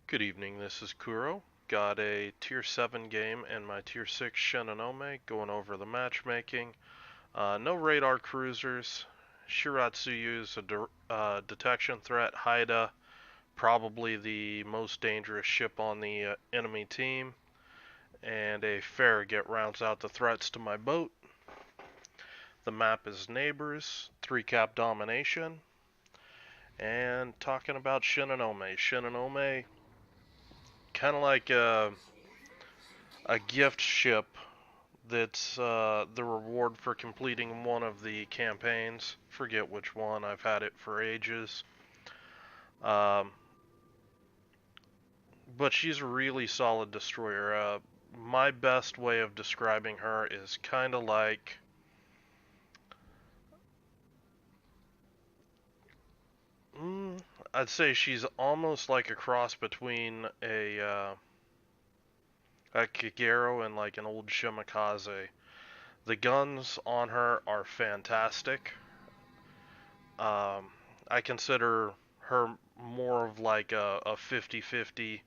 Good evening, this is Kuro. Got a Tier 7 game and my Tier 6 Shinonome, going over the matchmaking. No radar cruisers. Shiratsuyu's a detection threat. Haida, probably the most dangerous ship on the enemy team. And a Farragut rounds out the threats to my boat. The map is Neighbors, 3-cap domination. And talking about Shinonome. Shinonome, kind of like a gift ship that's the reward for completing one of the campaigns. Forget which one, I've had it for ages. Um, but she's a really solid destroyer. My best way of describing her is kind of like I'd say she's almost like a cross between a Kagero and like an old Shimakaze. The guns on her are fantastic. I consider her more of like a 50-50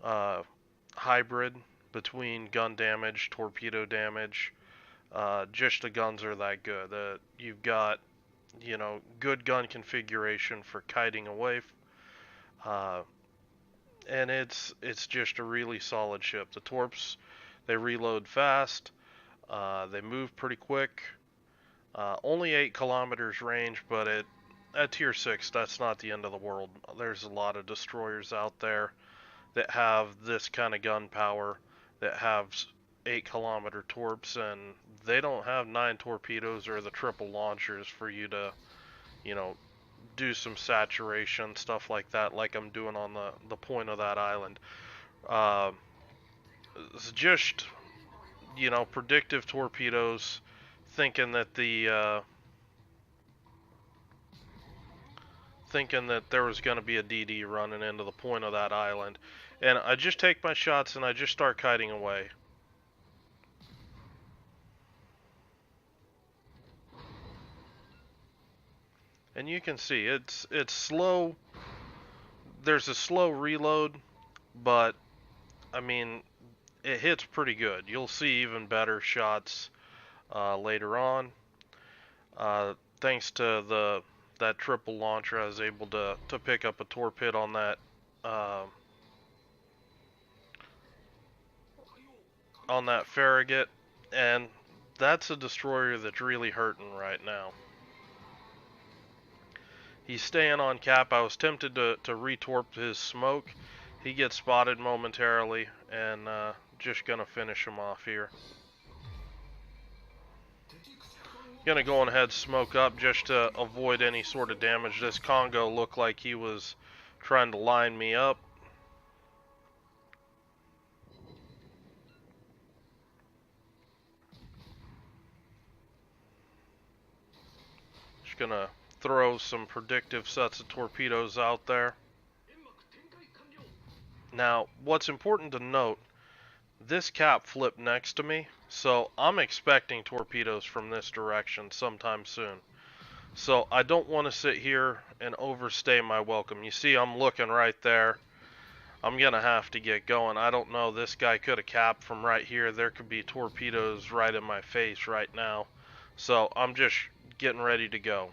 uh, hybrid between gun damage, torpedo damage. Just the guns are that good. You've got, good gun configuration for kiting away, uh, and it's just a really solid ship. The torps, they reload fast. They move pretty quick. Only 8 kilometers range, but at tier 6, that's not the end of the world. There's a lot of destroyers out there that have this kind of gun power, that have 8-kilometer torps, and they don't have 9 torpedoes or the triple launchers for you to, you know, do some saturation, stuff like that, like I'm doing on the point of that island. Uh, it's just, predictive torpedoes, thinking that there was going to be a DD running into the point of that island. And I just take my shots and I just start kiting away. And you can see it's slow. There's a slow reload, but I mean, it hits pretty good. You'll see even better shots later on. Thanks to that triple launcher, I was able to pick up a torpedo on that Farragut, and that's a destroyer that's really hurting right now. He's staying on cap. I was tempted to retorp his smoke. He gets spotted momentarily, and just gonna finish him off here. Gonna go on ahead, smoke up just to avoid any sort of damage. This Congo looked like he was trying to line me up. Just gonna throw some predictive sets of torpedoes out there. Now, what's important to note, this cap flipped next to me, so I'm expecting torpedoes from this direction sometime soon. So I don't want to sit here and overstay my welcome. You see, I'm looking right there. I'm gonna have to get going. I don't know, this guy could have capped from right here. There could be torpedoes right in my face right now. So I'm just getting ready to go.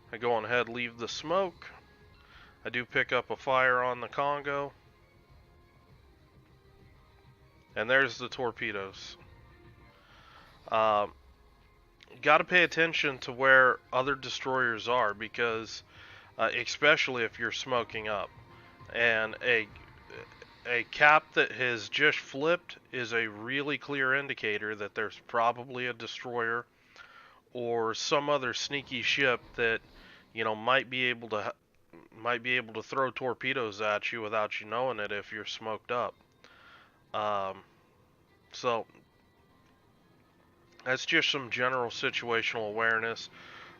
I go on ahead, leave the smoke. I do pick up a fire on the Congo. And there's the torpedoes. Got to pay attention to where other destroyers are, because especially if you're smoking up. And a cap that has just flipped is a really clear indicator that there's probably a destroyer or some other sneaky ship that, might be able to throw torpedoes at you without you knowing it if you're smoked up. So that's just some general situational awareness.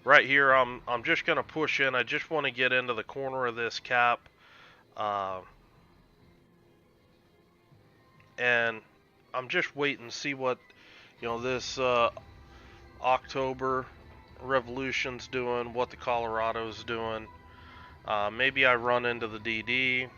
Right here, I'm just gonna push in. I just want to get into the corner of this cap, and I'm just waiting to see what this October Revolution's doing, what the Colorado's doing. Maybe I run into the DD.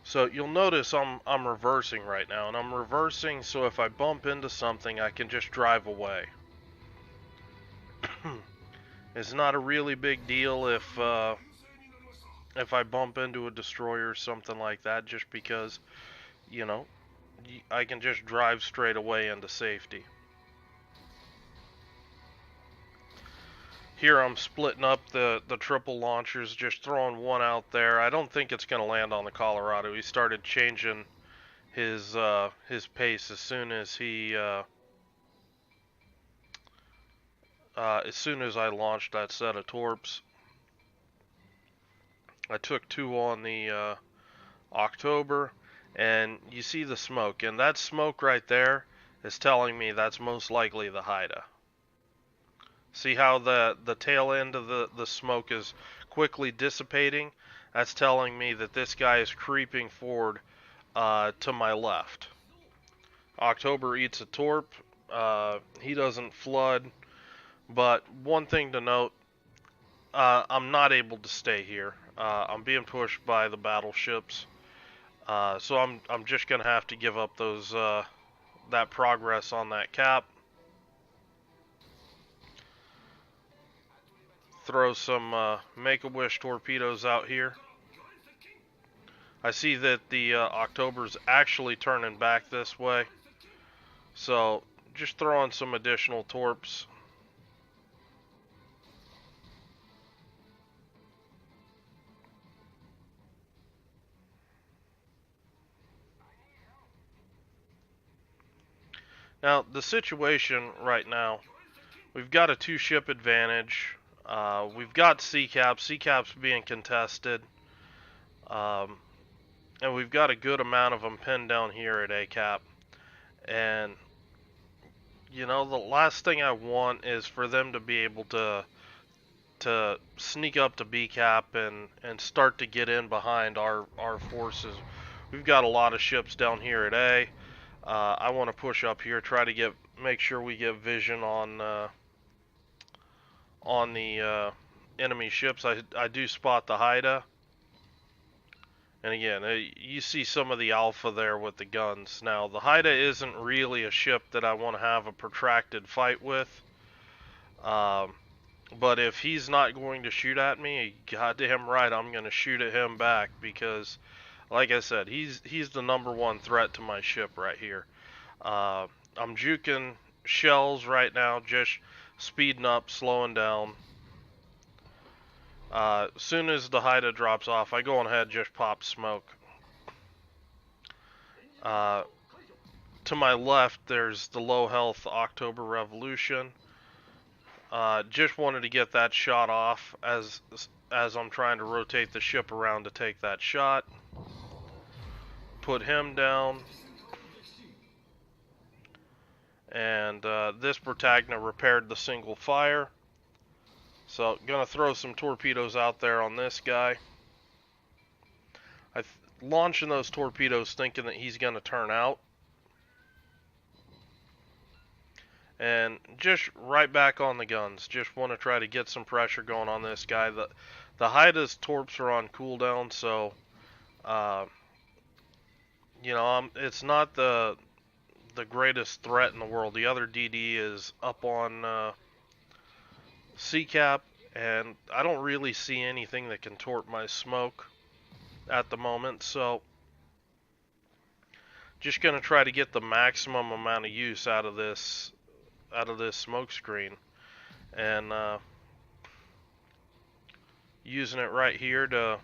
So you'll notice I'm reversing right now, and I'm reversing so if I bump into something, I can just drive away. It's not a really big deal if I bump into a destroyer or something like that, just because, you know, I can just drive straight away into safety. Here I'm splitting up the triple launchers, just throwing one out there. I don't think it's going to land on the Colorado. He started changing his pace as soon as I launched that set of torps. I took two on the October, and you see the smoke, and that smoke right there is telling me that's most likely the Haida. See how the tail end of the smoke is quickly dissipating? That's telling me that this guy is creeping forward to my left. October eats a torp. He doesn't flood. But one thing to note, I'm not able to stay here. I'm being pushed by the battleships. So I'm just gonna have to give up those that progress on that cap. Throw some Make-A-Wish torpedoes out here. I see that the October's actually turning back this way, so just throwing some additional torps. Now the situation right now, we've got a two-ship advantage. We've got C-caps. C-caps being contested. And we've got a good amount of them pinned down here at A-cap. And, you know, the last thing I want is for them to be able to sneak up to B-cap and start to get in behind our forces. We've got a lot of ships down here at A. I want to push up here, try to make sure we get vision on the enemy ships. I do spot the Haida. And again, you see some of the alpha there with the guns. Now, the Haida isn't really a ship that I want to have a protracted fight with. But if he's not going to shoot at me, goddamn right, I'm going to shoot at him back. Because, like I said, he's the #1 threat to my ship right here. I'm juking shells right now, just speeding up, slowing down. As soon as the Haida drops off, I go on ahead and just pop smoke. To my left, there's the low health October Revolution. Just wanted to get that shot off as I'm trying to rotate the ship around to take that shot. Put him down. And this Protagna repaired the single fire. So, gonna throw some torpedoes out there on this guy. Launching those torpedoes thinking that he's gonna turn out. And just right back on the guns. Just want to try to get some pressure going on this guy. The Haida's torps are on cooldown, so you know, it's not the greatest threat in the world. The other DD is up on C-cap, and I don't really see anything that can torp my smoke at the moment, so just gonna try to get the maximum amount of use out of this smoke screen, and using it right here to,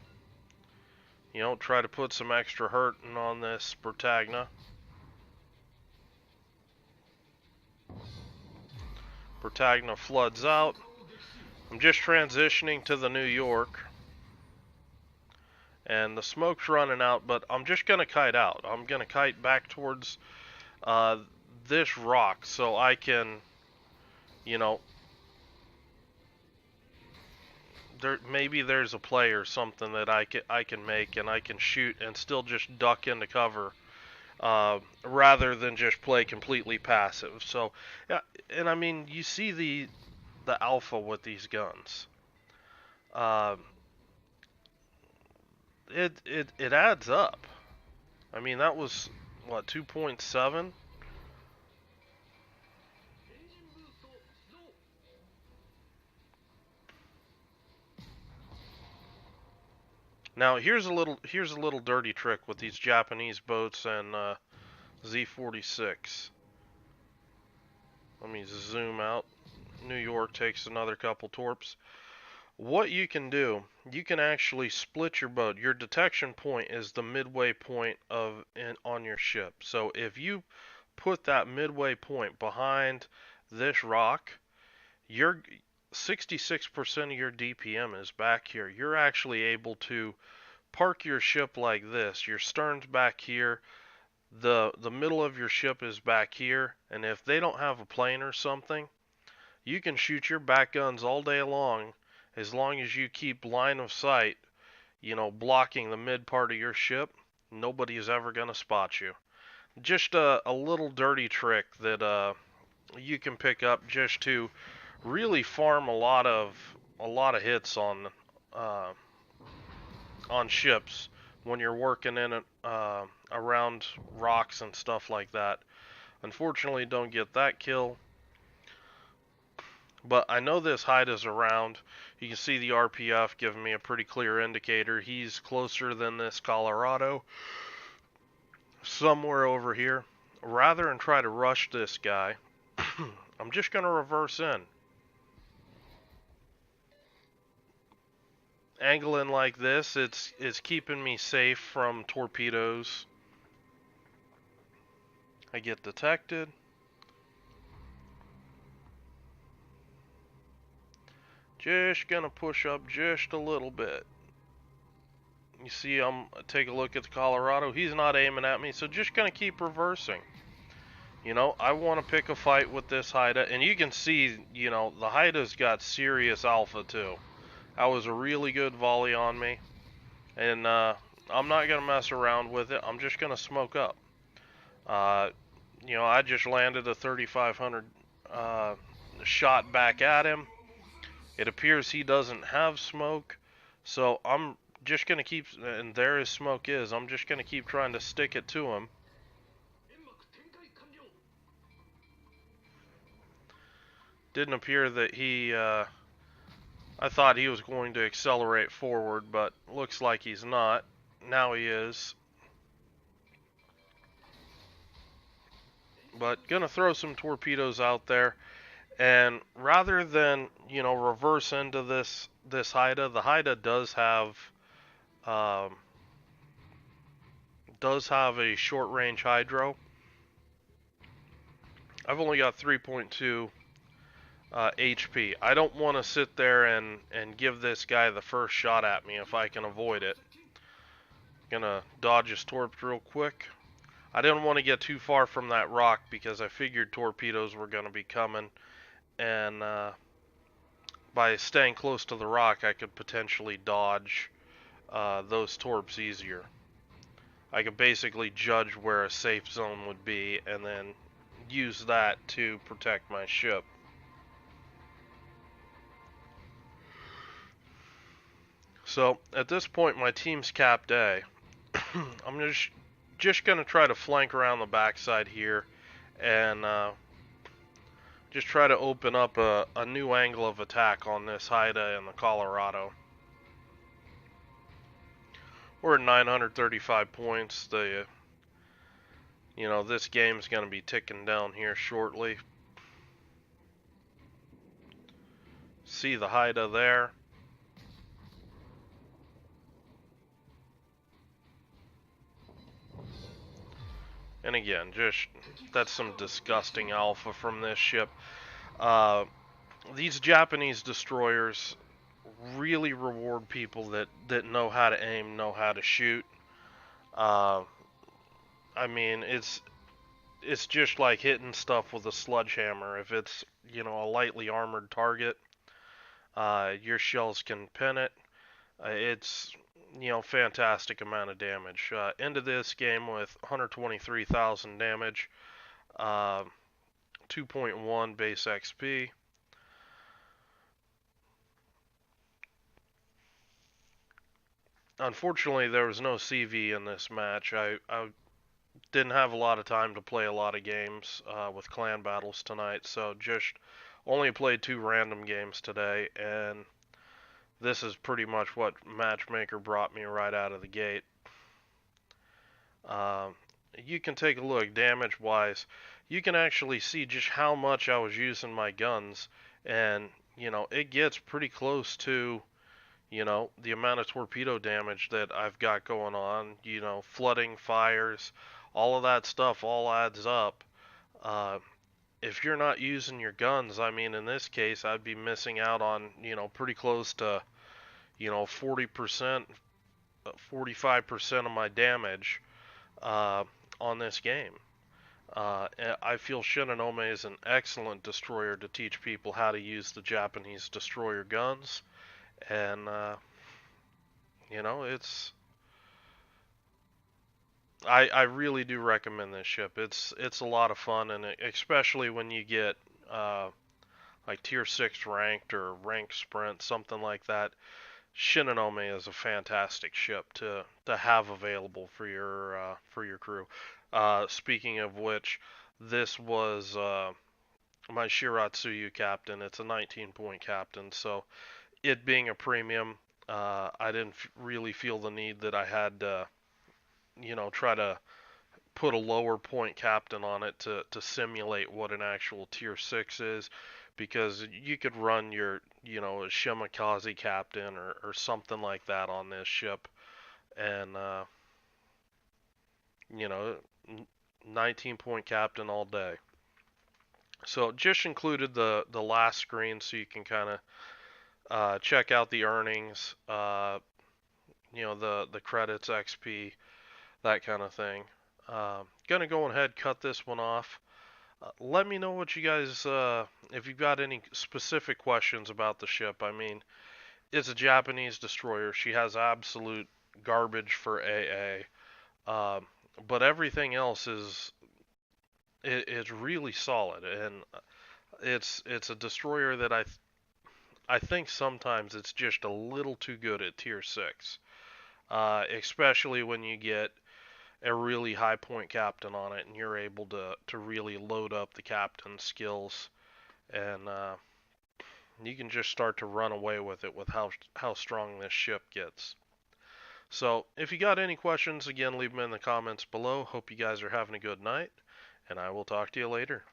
you know, try to put some extra hurting on this Protagna. Protagna floods out. I'm just transitioning to the New York, and the smoke's running out, but I'm just gonna kite out. I'm gonna kite back towards this rock so I can, you know, maybe there's a play or something that I can make and I can shoot and still just duck into cover, rather than just play completely passive. So yeah, and I mean you see the alpha with these guns. Uh, it adds up. I mean that was what 2.7. Now here's a little dirty trick with these Japanese boats and Z46. Let me zoom out. New York takes another couple torps. What you can do, you can actually split your boat. Your detection point is the midway point on your ship. So if you put that midway point behind this rock, your 66% of your DPM is back here. You're actually able to park your ship like this. Your stern's back here. The middle of your ship is back here, and if they don't have a plane or something, you can shoot your back guns all day long as you keep line of sight, blocking the mid part of your ship. Nobody is ever going to spot you. Just a little dirty trick that you can pick up just to really farm a lot of hits uh, on ships when you're working in it around rocks and stuff like that. Unfortunately, don't get that kill, but I know this hide is around. You can see the RPF giving me a pretty clear indicator. He's closer than this Colorado, somewhere over here. Rather than try to rush this guy, I'm just going to reverse in. Angling like this, it's keeping me safe from torpedoes. I get detected. Just gonna push up just a little bit. You see, take a look at the Colorado. He's not aiming at me, so just gonna keep reversing. I want to pick a fight with this Haida, and you can see, the Haida's got serious alpha too. That was a really good volley on me, and I'm not gonna mess around with it. I'm just gonna smoke up. I just landed a 3,500 shot back at him. It appears he doesn't have smoke, so I'm just going to keep, and there his smoke is, I'm just going to keep trying to stick it to him. Didn't appear that I thought he was going to accelerate forward, but looks like he's not. Now he is. But going to throw some torpedoes out there. And rather than, reverse into this Haida, the Haida does have a short range hydro. I've only got 3.2 HP. I don't want to sit there and give this guy the first shot at me if I can avoid it. Gonna dodge his torps real quick. I didn't want to get too far from that rock because I figured torpedoes were going to be coming, and by staying close to the rock I could potentially dodge those torps easier. I could basically judge where a safe zone would be and then use that to protect my ship. So at this point my team's capped A. I'm just going to try to flank around the backside here and just try to open up a new angle of attack on this Haida and the Colorado. We're at 935 points. This game's going to be ticking down here shortly. See the Haida there. And again, that's some disgusting alpha from this ship. These Japanese destroyers really reward people that know how to aim, know how to shoot. I mean, it's just like hitting stuff with a sledgehammer. If it's, a lightly armored target, Your shells can pin it. It's fantastic amount of damage. Into this game with 123,000 damage, uh, 2.1 base XP. Unfortunately, there was no CV in this match. I didn't have a lot of time to play a lot of games with clan battles tonight, so just only played 2 random games today, and this is pretty much what Matchmaker brought me right out of the gate. Um, you can take a look damage wise. You can actually see just how much I was using my guns, and it gets pretty close to the amount of torpedo damage that I've got going on. Flooding, fires, all of that stuff all adds up. Uh, if you're not using your guns, I mean, in this case, I'd be missing out on pretty close to 40%, 45% of my damage uh, on this game. I feel Shinonome is an excellent destroyer to teach people how to use the Japanese destroyer guns, and it's I really do recommend this ship. It's a lot of fun, and especially when you get like tier 6 ranked or ranked sprint, something like that. Shinonome is a fantastic ship to have available for your crew. Speaking of which, this was my Shiratsuyu captain. It's a 19-point captain, so it being a premium, I didn't really feel the need that I had to, try to put a lower point captain on it to simulate what an actual tier 6 is, because you could run your a Shimakaze captain or something like that on this ship, and you know 19-point captain all day. So just included the last screen so you can kind of check out the earnings, the credits, XP, that kind of thing. Gonna go ahead cut this one off. Let me know what you guys, if you've got any specific questions about the ship. I mean, it's a Japanese destroyer. She has absolute garbage for AA, but everything else is really solid, and it's a destroyer that I think sometimes it's just a little too good at tier 6, especially when you get a really high point captain on it and you're able to really load up the captain skills, and you can just start to run away with it with how strong this ship gets. So if you got any questions, again, leave them in the comments below. Hope you guys are having a good night, and I will talk to you later.